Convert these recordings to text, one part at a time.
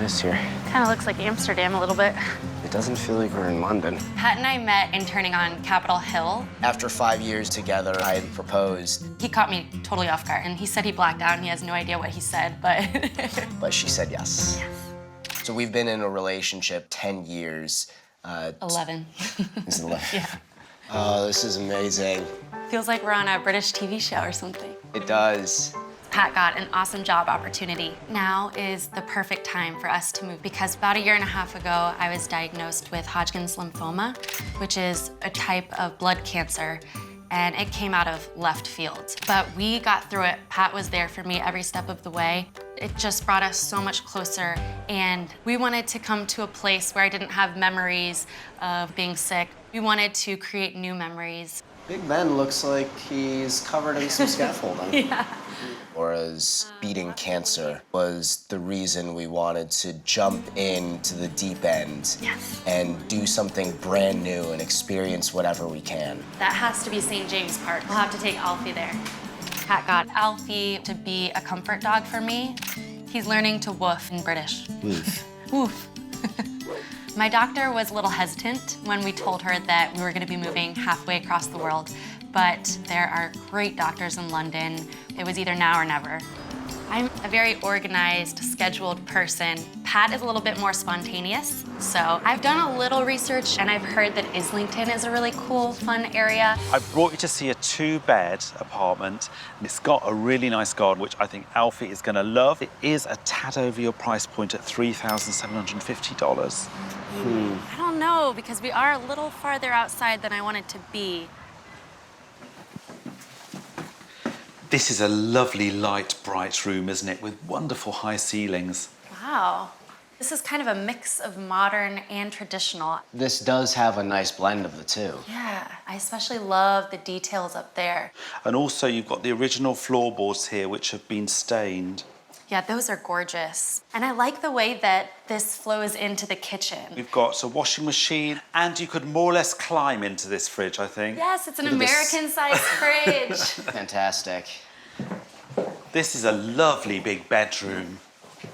nice here. Kind of looks like Amsterdam a little bit. It doesn't feel like we're in London. Pat and I met interning on Capitol Hill. After 5 years together, I had proposed. He caught me totally off guard, and he said he blacked out, and he has no idea what he said, but... But she said yes. So we've been in a relationship 10 years. 11. Is it 11? Yeah. Oh, this is amazing. Feels like we're on a British TV show or something. It does. Pat got an awesome job opportunity. Now is the perfect time for us to move because about 1.5 years ago, I was diagnosed with Hodgkin's lymphoma, which is a type of blood cancer, and it came out of left field. But we got through it. Pat was there for me every step of the way. It just brought us so much closer, and we wanted to come to a place where I didn't have memories of being sick. We wanted to create new memories. Big Ben looks like he's covered in some scaffolding. Yeah. Laura's beating cancer was the reason we wanted to jump into the deep end and do something brand new and experience whatever we can. That has to be St. James Park. We'll have to take Alfie there. Pat got Alfie to be a comfort dog for me. He's learning to woof in British. Woof. Woof. My doctor was a little hesitant when we told her that we were going to be moving halfway across the world, but there are great doctors in London. It was either now or never. I'm a very organized, scheduled person. Pat is a little bit more spontaneous, so I've done a little research and I've heard that Islington is a really cool, fun area. I brought you to see a 2-bed apartment. It's got a really nice garden, which I think Alfie is going to love. It is a tad over your price point at $3,750. I don't know, because we are a little farther outside than I wanted to be. This is a lovely, light, bright room, isn't it, with wonderful high ceilings. Wow. This is kind of a mix of modern and traditional. This does have a nice blend of the two. Yeah, I especially love the details up there. And also, you've got the original floorboards here, which have been stained. Yeah, those are gorgeous. And I like the way that this flows into the kitchen. We've got a washing machine, and you could more or less climb into this fridge, I think. Yes, it's an American-sized fridge. Fantastic. This is a lovely big bedroom.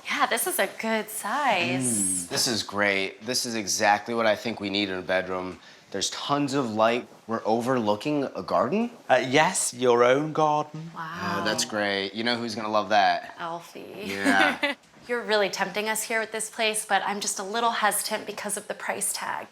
Yeah, this is a good size. This is great. This is exactly what I think we need in a bedroom. There's tons of light. We're overlooking a garden. Yes, your own garden. Wow. Oh, that's great. You know who's gonna love that? Alfie. Yeah. You're really tempting us here with this place, but I'm just a little hesitant because of the price tag.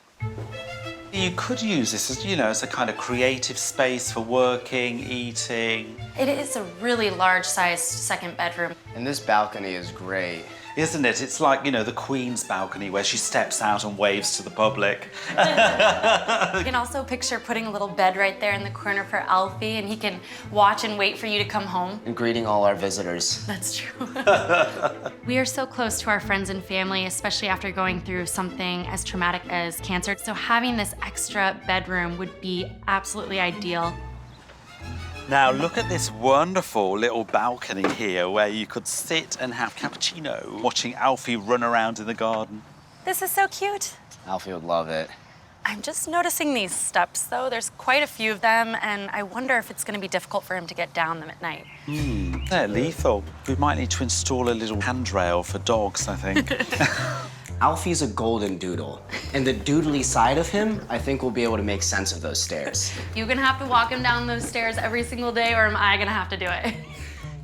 You could use this as, as a kind of creative space for working, eating. It is a really large-sized second bedroom. And this balcony is great. Isn't it? It's like, the Queen's balcony where she steps out and waves to the public. You can also picture putting a little bed right there in the corner for Alfie, and he can watch and wait for you to come home. And greeting all our visitors. That's true. We are so close to our friends and family, especially after going through something as traumatic as cancer. So having this extra bedroom would be absolutely ideal. Now, look at this wonderful little balcony here where you could sit and have cappuccino watching Alfie run around in the garden. This is so cute. Alfie would love it. I'm just noticing these steps, though. There's quite a few of them, and I wonder if it's going to be difficult for him to get down them at night. They're lethal. We might need to install a little handrail for dogs, I think. Alfie's a golden doodle. And the doodly side of him, I think we'll be able to make sense of those stairs. You gonna have to walk him down those stairs every single day, or am I gonna have to do it?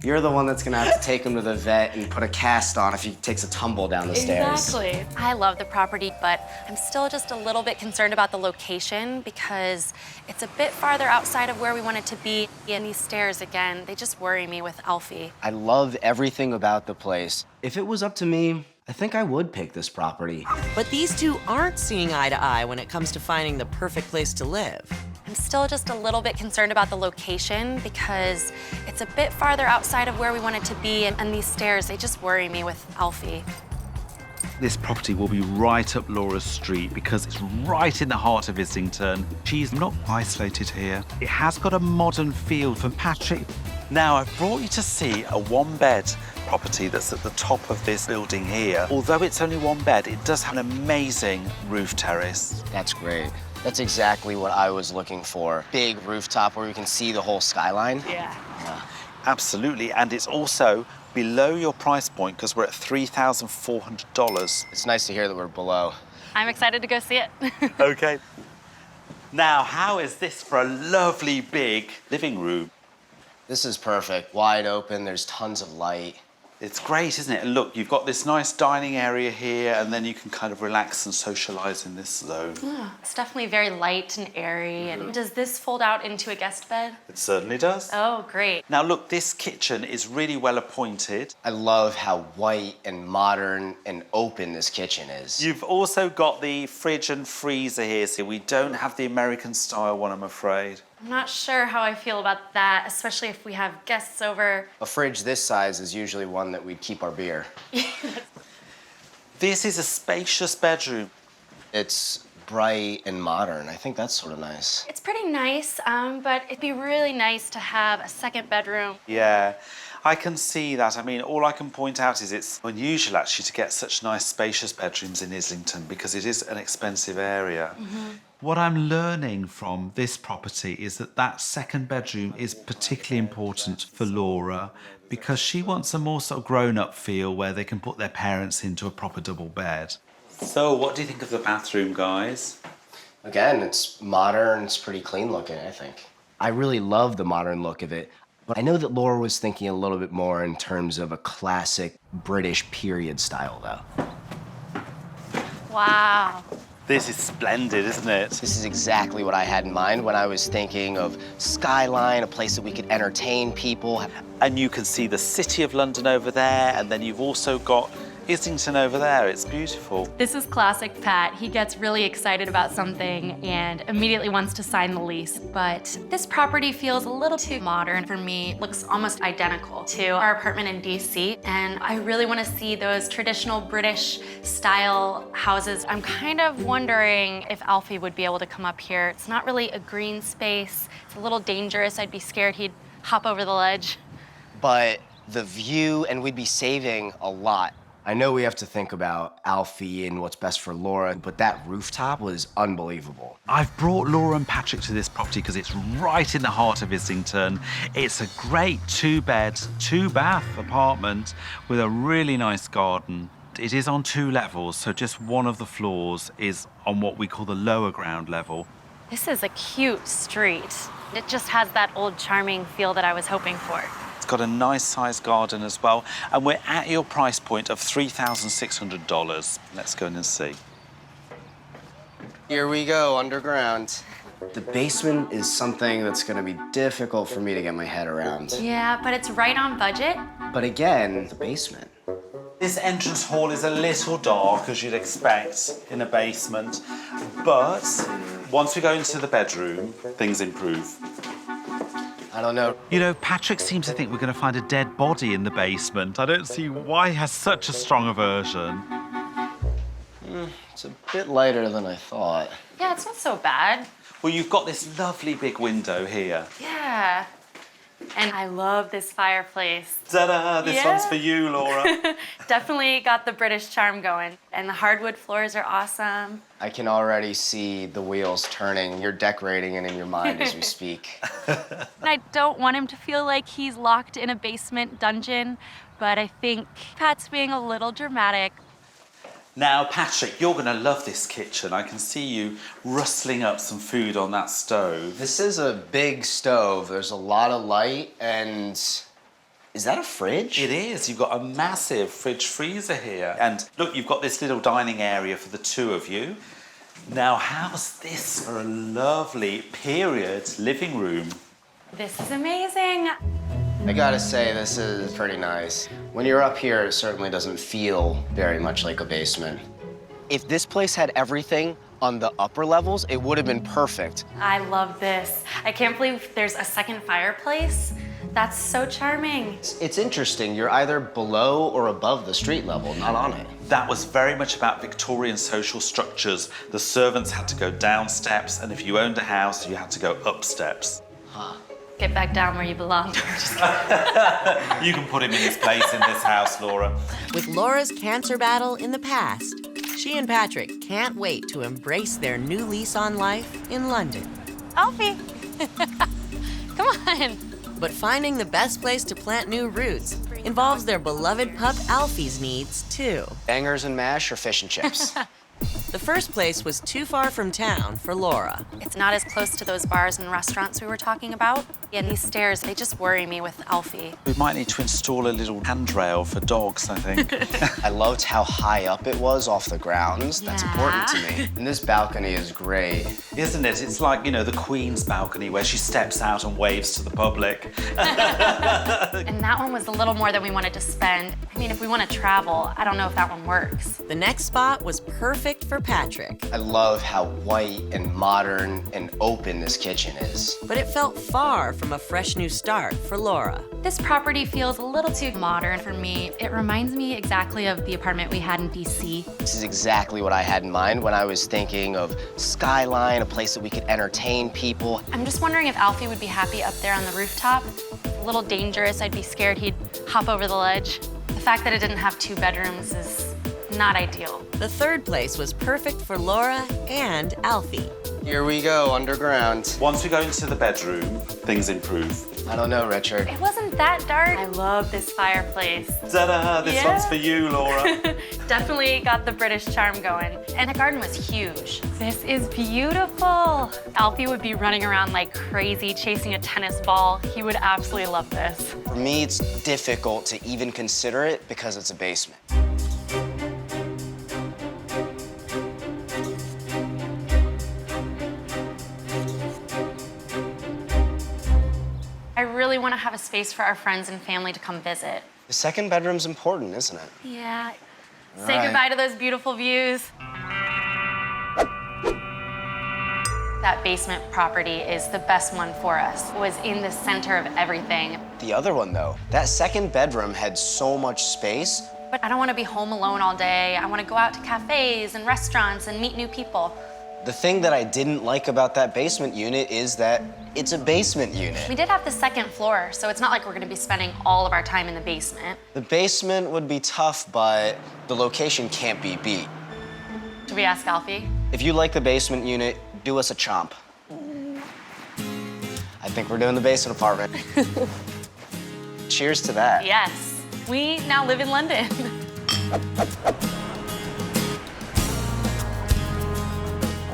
You're the one that's gonna have to take him to the vet and put a cast on if he takes a tumble down the stairs. Exactly. I love the property, but I'm still just a little bit concerned about the location because it's a bit farther outside of where we want it to be. And these stairs, again, they just worry me with Alfie. I love everything about the place. If it was up to me, I think I would pick this property. But these two aren't seeing eye to eye when it comes to finding the perfect place to live. I'm still just a little bit concerned about the location because it's a bit farther outside of where we want it to be, and these stairs, they just worry me with Alfie. This property will be right up Laura's street because it's right in the heart of Islington. She's not isolated here. It has got a modern feel for Patrick. Now, I've brought you to see a 1-bed property that's at the top of this building here. Although it's only 1 bed, it does have an amazing roof terrace. That's great. That's exactly what I was looking for. Big rooftop where we can see the whole skyline. Yeah. Absolutely, and it's also below your price point because we're at $3,400. It's nice to hear that we're below. I'm excited to go see it. Okay. Now, how is this for a lovely big living room? This is perfect. Wide open, there's tons of light. It's great, isn't it? And look, you've got this nice dining area here, and then you can kind of relax and socialise in this zone. Yeah, it's definitely very light and airy. And does this fold out into a guest bed? It certainly does. Oh, great. Now, look, this kitchen is really well appointed. I love how white and modern and open this kitchen is. You've also got the fridge and freezer here, so we don't have the American style one, I'm afraid. I'm not sure how I feel about that, especially if we have guests over. A fridge this size is usually one that we'd keep our beer. This is a spacious bedroom. It's bright and modern. I think that's sort of nice. It's pretty nice, but it'd be really nice to have a second bedroom. Yeah, I can see that. I mean, all I can point out is it's unusual, actually, to get such nice, spacious bedrooms in Islington because it is an expensive area. What I'm learning from this property is that that second bedroom is particularly important for Laura because she wants a more sort of grown-up feel where they can put their parents into a proper double bed. So, what do you think of the bathroom, guys? Again, it's modern, it's pretty clean looking, I think. I really love the modern look of it, but I know that Laura was thinking a little bit more in terms of a classic British period style, though. Wow. This is splendid, isn't it? This is exactly what I had in mind when I was thinking of skyline, a place that we could entertain people. And you can see the City of London over there, and then you've also got Islington over there. It's beautiful. This is classic Pat. He gets really excited about something and immediately wants to sign the lease. But this property feels a little too modern for me. It looks almost identical to our apartment in DC. And I really want to see those traditional British style houses. I'm kind of wondering if Alfie would be able to come up here. It's not really a green space. It's a little dangerous. I'd be scared he'd hop over the ledge. But the view, and we'd be saving a lot. I know we have to think about Alfie and what's best for Laura, but that rooftop was unbelievable. I've brought Laura and Patrick to this property because it's right in the heart of Islington. It's a great 2-bed, 2-bath apartment with a really nice garden. It is on 2 levels, so just one of the floors is on what we call the lower ground level. This is a cute street. It just has that old charming feel that I was hoping for. It's got a nice sized garden as well, and we're at your price point of $3,600. Let's go in and see. Here we go, underground. The basement is something that's gonna be difficult for me to get my head around. Yeah, but it's right on budget. But again, the basement. This entrance hall is a little dark, as you'd expect in a basement, but once we go into the bedroom, things improve. I don't know. You know, Patrick seems to think we're going to find a dead body in the basement. I don't see why he has such a strong aversion. It's a bit lighter than I thought. Yeah, it's not so bad. Well, you've got this lovely big window here. Yeah. And I love this fireplace. Ta-da! This one's for you, Laura. Definitely got the British charm going. And the hardwood floors are awesome. I can already see the wheels turning. You're decorating it in your mind as we speak. And I don't want him to feel like he's locked in a basement dungeon, but I think Pat's being a little dramatic. Now, Patrick, you're going to love this kitchen. I can see you rustling up some food on that stove. This is a big stove. There's a lot of light, and is that a fridge? It is. You've got a massive fridge freezer here. And look, you've got this little dining area for the 2 of you. Now, how's this for a lovely period living room? This is amazing. I gotta say, this is pretty nice. When you're up here, it certainly doesn't feel very much like a basement. If this place had everything on the upper levels, it would have been perfect. I love this. I can't believe there's a second fireplace. That's so charming. It's interesting. You're either below or above the street level, not on it. That was very much about Victorian social structures. The servants had to go down steps, and if you owned a house, you had to go up steps. Huh. Get back down where you belong. Just kidding. You can put him in his place in this house, Laura. With Laura's cancer battle in the past, she and Patrick can't wait to embrace their new lease on life in London. Alfie. Come on. But finding the best place to plant new roots involves their beloved pup Alfie's needs, too. Bangers and mash or fish and chips? The first place was too far from town for Laura. It's not as close to those bars and restaurants we were talking about. And these stairs, they just worry me with Alfie. We might need to install a little handrail for dogs, I think. I loved how high up it was off the grounds. That's important to me. And this balcony is great. Isn't it? It's like, you know, the Queen's balcony where she steps out and waves to the public. And that one was a little more than we wanted to spend. I mean, if we want to travel, I don't know if that one works. The next spot was perfect for Patrick. I love how white and modern and open this kitchen is. But it felt far from a fresh new start for Laura. This property feels a little too modern for me. It reminds me exactly of the apartment we had in DC. This is exactly what I had in mind when I was thinking of skyline, a place that we could entertain people. I'm just wondering if Alfie would be happy up there on the rooftop. A little dangerous. I'd be scared he'd hop over the ledge. The fact that it didn't have 2 bedrooms is not ideal. The third place was perfect for Laura and Alfie. Here we go, underground. Once we go into the bedroom, things improve. I don't know, Richard. It wasn't that dark. I love this fireplace. Ta-da! This one's for you, Laura. Definitely got the British charm going. And the garden was huge. This is beautiful. Alfie would be running around like crazy, chasing a tennis ball. He would absolutely love this. For me, it's difficult to even consider it because it's a basement. I really want to have a space for our friends and family to come visit. The second bedroom's important, isn't it? Yeah. All Say right. goodbye to those beautiful views. That basement property is the best one for us. It was in the center of everything. The other one, though, that second bedroom had so much space. But I don't want to be home alone all day. I want to go out to cafes and restaurants and meet new people. The thing that I didn't like about that basement unit is that it's a basement unit. We did have the second floor, so it's not like we're going to be spending all of our time in the basement. The basement would be tough, but the location can't be beat. Should we ask Alfie? If you like the basement unit, do us a chomp. I think we're doing the basement apartment. Cheers to that. Yes. We now live in London.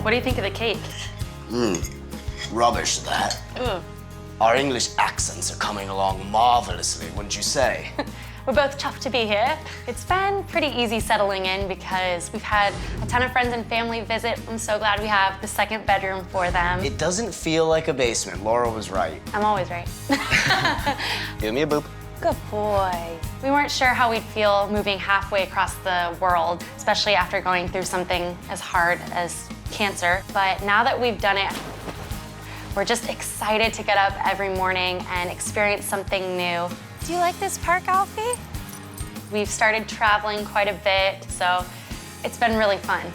What do you think of the cake? Rubbish, that. Ooh. Our English accents are coming along marvelously, wouldn't you say? We're both chuffed to be here. It's been pretty easy settling in because we've had a ton of friends and family visit. I'm so glad we have the second bedroom for them. It doesn't feel like a basement. Laura was right. I'm always right. Give me a boop. Good boy. We weren't sure how we'd feel moving halfway across the world, especially after going through something as hard as cancer. But now that we've done it, we're just excited to get up every morning and experience something new. Do you like this park, Alfie? We've started traveling quite a bit, so it's been really fun.